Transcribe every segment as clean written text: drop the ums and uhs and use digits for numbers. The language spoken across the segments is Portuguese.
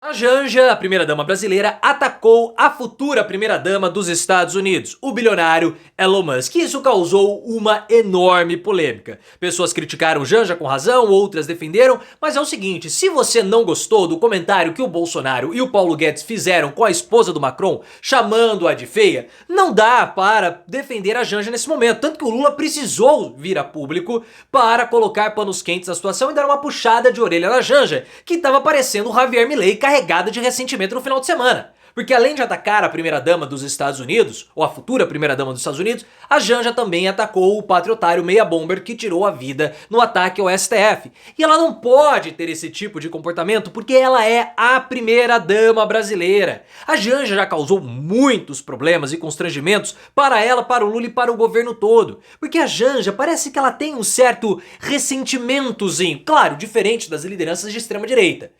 A Janja, a primeira-dama brasileira, atacou a futura primeira-dama dos Estados Unidos, o bilionário Elon Musk. Isso causou uma enorme polêmica. Pessoas criticaram Janja com razão, outras defenderam, mas é o seguinte, se você não gostou do comentário que o Bolsonaro e o Paulo Guedes fizeram com a esposa do Macron, chamando-a de feia, não dá para defender a Janja nesse momento. Tanto que o Lula precisou vir a público para colocar panos quentes na situação e dar uma puxada de orelha na Janja, que estava parecendo o Javier Milei carregada de ressentimento no final de semana. Porque além de atacar a primeira-dama dos Estados Unidos, ou a futura primeira-dama dos Estados Unidos, a Janja também atacou o patriotário Meia Bomber que tirou a vida no ataque ao STF. E ela não pode ter esse tipo de comportamento porque ela é a primeira-dama brasileira. A Janja já causou muitos problemas e constrangimentos para ela, para o Lula e para o governo todo. Porque a Janja parece que ela tem um certo ressentimentozinho, claro, diferente das lideranças de extrema direita.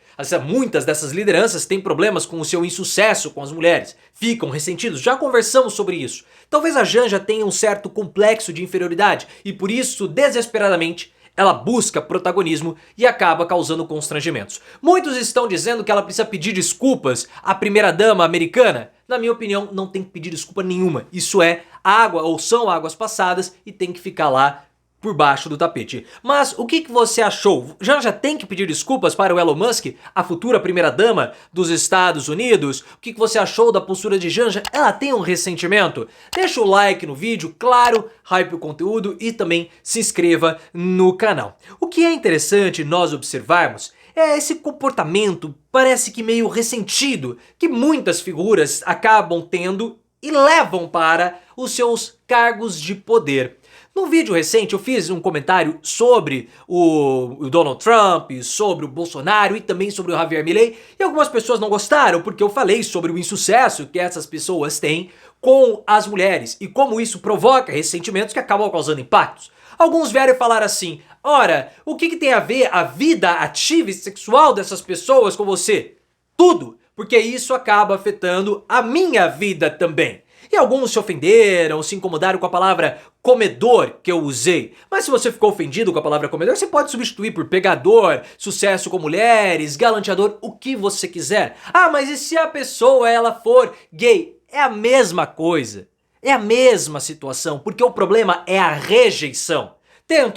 Muitas dessas lideranças têm problemas com o seu insucesso com as mulheres, ficam ressentidos, já conversamos sobre isso. Talvez a Janja tenha um certo complexo de inferioridade e por isso, desesperadamente, ela busca protagonismo e acaba causando constrangimentos. Muitos estão dizendo que ela precisa pedir desculpas à primeira-dama americana. Na minha opinião, não tem que pedir desculpa nenhuma. Isso é água ou são águas passadas e tem que ficar lá por baixo do tapete. Mas o que você achou? Janja tem que pedir desculpas para o Elon Musk, a futura primeira-dama dos Estados Unidos? O que você achou da postura de Janja? Ela tem um ressentimento? Deixa o like no vídeo, claro, hype o conteúdo e também se inscreva no canal. O que é interessante nós observarmos é esse comportamento, parece que meio ressentido, que muitas figuras acabam tendo e levam para os seus cargos de poder. Num vídeo recente eu fiz um comentário sobre o Donald Trump, sobre o Bolsonaro e também sobre o Javier Milei e algumas pessoas não gostaram porque eu falei sobre o insucesso que essas pessoas têm com as mulheres e como isso provoca ressentimentos que acabam causando impactos. Alguns vieram falar assim, ora, o que tem a ver a vida ativa e sexual dessas pessoas com você? Tudo, porque isso acaba afetando a minha vida também. E alguns se ofenderam, se incomodaram com a palavra comedor que eu usei. Mas se você ficou ofendido com a palavra comedor, você pode substituir por pegador, sucesso com mulheres, galanteador, o que você quiser. Ah, mas e se a pessoa ela for gay? É a mesma coisa. É a mesma situação, porque o problema é a rejeição.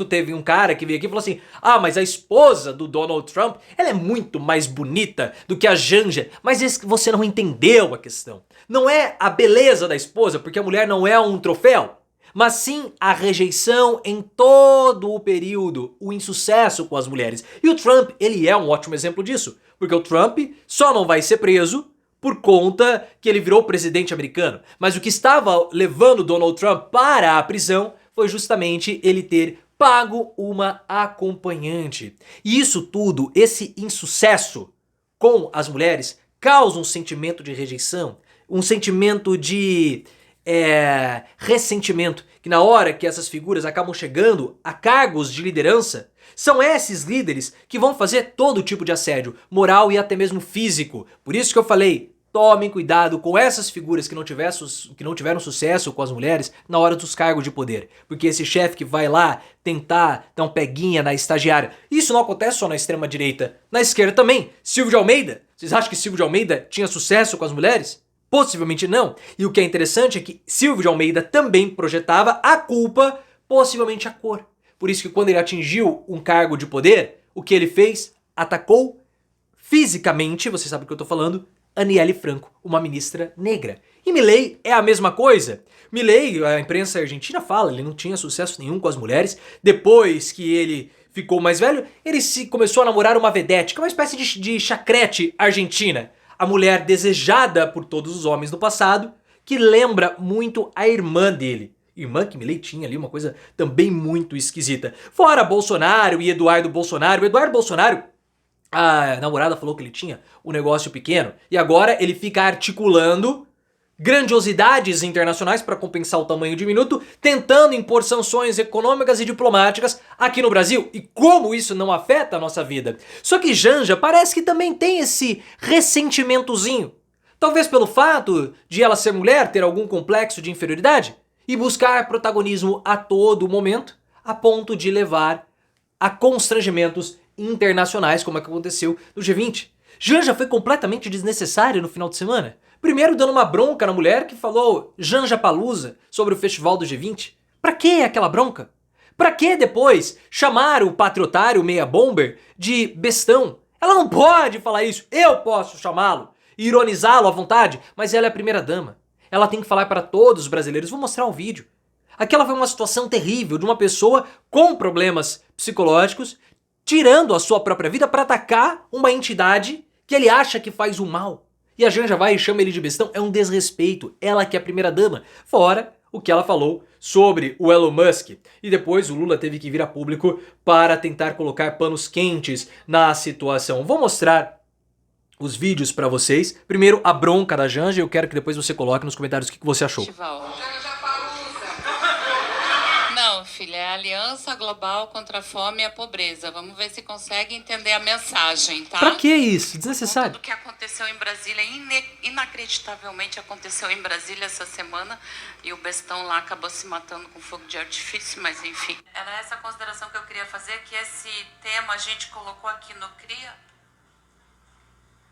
Teve um cara que veio aqui e falou assim, ah, mas a esposa do Donald Trump, ela é muito mais bonita do que a Janja. Mas você não entendeu a questão. Não é a beleza da esposa, porque a mulher não é um troféu, mas sim a rejeição em todo o período, o insucesso com as mulheres. E o Trump, ele é um ótimo exemplo disso, porque o Trump só não vai ser preso por conta que ele virou presidente americano. Mas o que estava levando Donald Trump para a prisão foi justamente ele ter pago uma acompanhante. E isso tudo, esse insucesso com as mulheres, causa um sentimento de rejeição, um sentimento de ressentimento, que na hora que essas figuras acabam chegando a cargos de liderança, são esses líderes que vão fazer todo tipo de assédio, moral e até mesmo físico. Por isso que eu falei, tomem cuidado com essas figuras que não tiveram sucesso com as mulheres na hora dos cargos de poder. Porque esse chefe que vai lá tentar dar um peguinha na estagiária, isso não acontece só na extrema direita, na esquerda também. Silvio de Almeida, vocês acham que Silvio de Almeida tinha sucesso com as mulheres? Possivelmente não. E o que é interessante é que Silvio de Almeida também projetava a culpa, possivelmente a cor. Por isso que quando ele atingiu um cargo de poder, o que ele fez? Atacou fisicamente, você sabe o que eu tô falando, Aniele Franco, uma ministra negra. E Milei é a mesma coisa. Milei, a imprensa argentina fala, ele não tinha sucesso nenhum com as mulheres. Depois que ele ficou mais velho, ele começou a namorar uma vedete, que é uma espécie de chacrete argentina. A mulher desejada por todos os homens do passado, que lembra muito a irmã dele. Irmã que Milei tinha ali, uma coisa também muito esquisita. Fora Bolsonaro e Eduardo Bolsonaro. O Eduardo Bolsonaro, a namorada falou que ele tinha um negócio pequeno e agora ele fica articulando grandiosidades internacionais para compensar o tamanho diminuto, tentando impor sanções econômicas e diplomáticas aqui no Brasil. E como isso não afeta a nossa vida? Só que Janja parece que também tem esse ressentimentozinho. Talvez pelo fato de ela ser mulher, ter algum complexo de inferioridade e buscar protagonismo a todo momento, a ponto de levar a constrangimentos internacionais, como é que aconteceu no G20. Janja foi completamente desnecessária no final de semana. Primeiro dando uma bronca na mulher que falou Janja Palusa sobre o festival do G20. Pra que aquela bronca? Pra que depois chamar o patriotário meia bomber de bestão? Ela não pode falar isso, eu posso chamá-lo, ironizá-lo à vontade, mas ela é a primeira dama. Ela tem que falar para todos os brasileiros. Vou mostrar um vídeo. Aquela foi uma situação terrível de uma pessoa com problemas psicológicos tirando a sua própria vida para atacar uma entidade que ele acha que faz o mal. E a Janja vai e chama ele de bestão. É um desrespeito. Ela que é a primeira dama. Fora o que ela falou sobre o Elon Musk. E depois o Lula teve que vir a público para tentar colocar panos quentes na situação. Vou mostrar os vídeos para vocês. Primeiro a bronca da Janja. Eu quero que depois você coloque nos comentários o que você achou. Não, filha, é a Aliança Global contra a Fome e a Pobreza. Vamos ver se consegue entender a mensagem, tá? Pra que isso? Desnecessário. Tudo que aconteceu em Brasília, inacreditavelmente aconteceu em Brasília essa semana, e o bestão lá acabou se matando com fogo de artifício, mas enfim. Era essa consideração que eu queria fazer, que esse tema a gente colocou aqui no CRIA.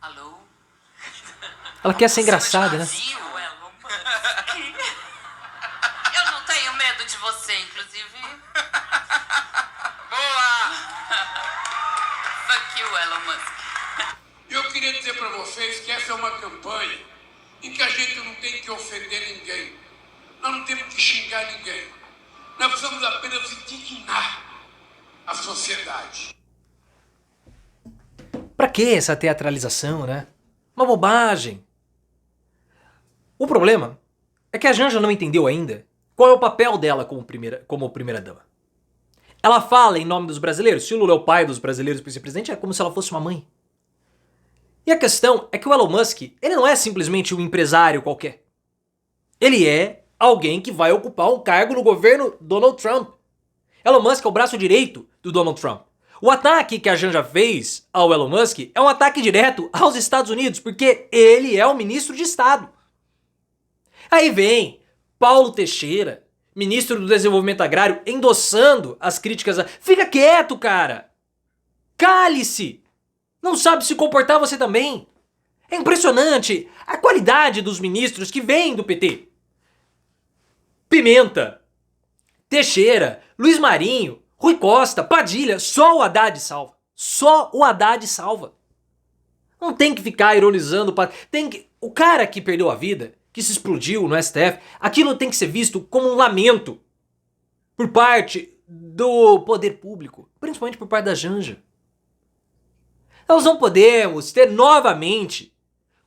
Alô? Ela quer ser engraçada, né? Eu não tenho medo de você, inclusive. Boa! Fuck you, Elon Musk. Eu queria dizer para vocês que essa é uma campanha em que a gente não tem que ofender ninguém. Nós não temos que xingar ninguém. Nós precisamos apenas indignar a sociedade. Pra que essa teatralização, né? Uma bobagem. O problema é que a Janja não entendeu ainda qual é o papel dela como primeira dama. Ela fala em nome dos brasileiros. Se o Lula é o pai dos brasileiros para ser presidente, é como se ela fosse uma mãe. E a questão é que o Elon Musk, ele não é simplesmente um empresário qualquer. Ele é alguém que vai ocupar um cargo no governo Donald Trump. Elon Musk é o braço direito do Donald Trump. O ataque que a Janja fez ao Elon Musk é um ataque direto aos Estados Unidos, porque ele é o ministro de Estado. Aí vem Paulo Teixeira, ministro do Desenvolvimento Agrário, endossando as críticas. Fica quieto, cara! Cale-se! Não sabe se comportar você também. É impressionante a qualidade dos ministros que vêm do PT. Pimenta, Teixeira, Luiz Marinho, Rui Costa, Padilha, só o Haddad salva. Só o Haddad salva. Não tem que ficar ironizando. O cara que perdeu a vida, que se explodiu no STF, aquilo tem que ser visto como um lamento por parte do poder público, principalmente por parte da Janja. Nós não podemos ter novamente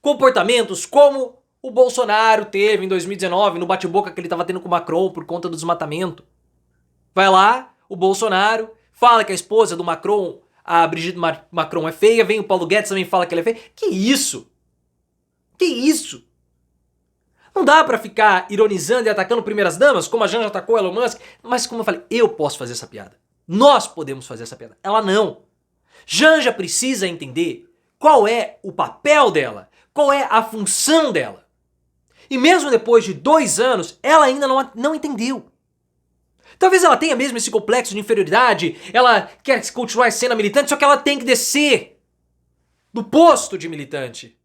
comportamentos como o Bolsonaro teve em 2019 no bate-boca que ele estava tendo com o Macron por conta do desmatamento. Vai lá, o Bolsonaro fala que a esposa do Macron, a Brigitte Macron, é feia, vem o Paulo Guedes também fala que ela é feia. Que isso? Que isso? Não dá pra ficar ironizando e atacando primeiras damas, como a Janja atacou o Elon Musk, mas como eu falei, eu posso fazer essa piada. Nós podemos fazer essa piada. Ela não. Janja precisa entender qual é o papel dela, qual é a função dela. E mesmo depois de 2 anos, ela ainda não entendeu. Talvez ela tenha mesmo esse complexo de inferioridade, ela quer continuar sendo militante, só que ela tem que descer do posto de militante.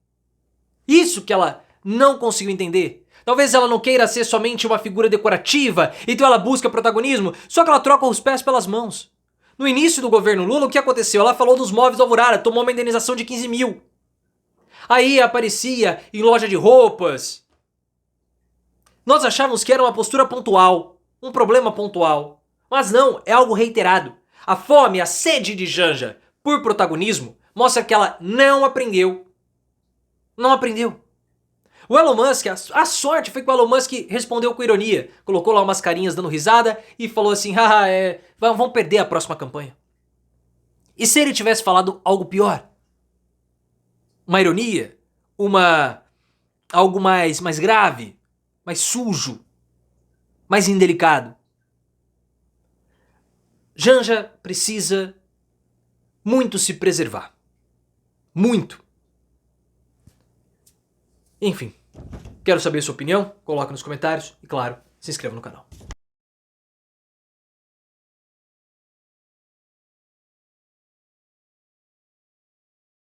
Isso que ela não conseguiu entender. Talvez ela não queira ser somente uma figura decorativa, então ela busca protagonismo, só que ela troca os pés pelas mãos. No início do governo Lula, o que aconteceu? Ela falou dos móveis Alvorada, tomou uma indenização de 15 mil. Aí aparecia em loja de roupas. Nós achávamos que era uma postura pontual, um problema pontual. Mas não, é algo reiterado. A fome, a sede de Janja por protagonismo mostra que ela não aprendeu. Não aprendeu. O Elon Musk, a sorte foi que o Elon Musk respondeu com ironia. Colocou lá umas carinhas dando risada e falou assim, haha, vamos perder a próxima campanha. E se ele tivesse falado algo pior? Uma ironia? Algo mais grave? Mais sujo? Mais indelicado? Janja precisa muito se preservar. Muito. Enfim. Quero saber a sua opinião? Coloque nos comentários e, claro, se inscreva no canal.